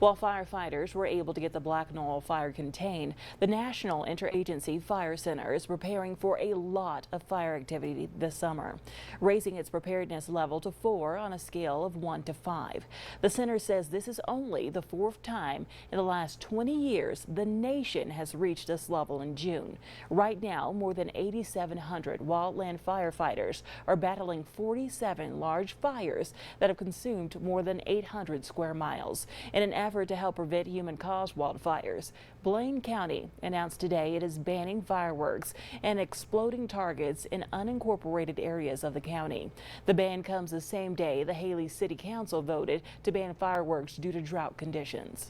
While firefighters were able to get the black knoll fire contained, the National Interagency Fire Center is preparing for a lot of fire activity this summer, raising its preparedness level to 4 on a scale of 1 to 5. The center says this is only the 4th time in the last 20 years the nation has reached this level in June. Right now, more than 8,700 wildland firefighters are battling 47 large fires that have consumed more than 800 square miles. In an effort to help prevent human-caused wildfires, Blaine County announced today it is banning fireworks and exploding targets in unincorporated areas of the county. The ban comes the same day the Haley City Council voted to ban fireworks due to drought conditions.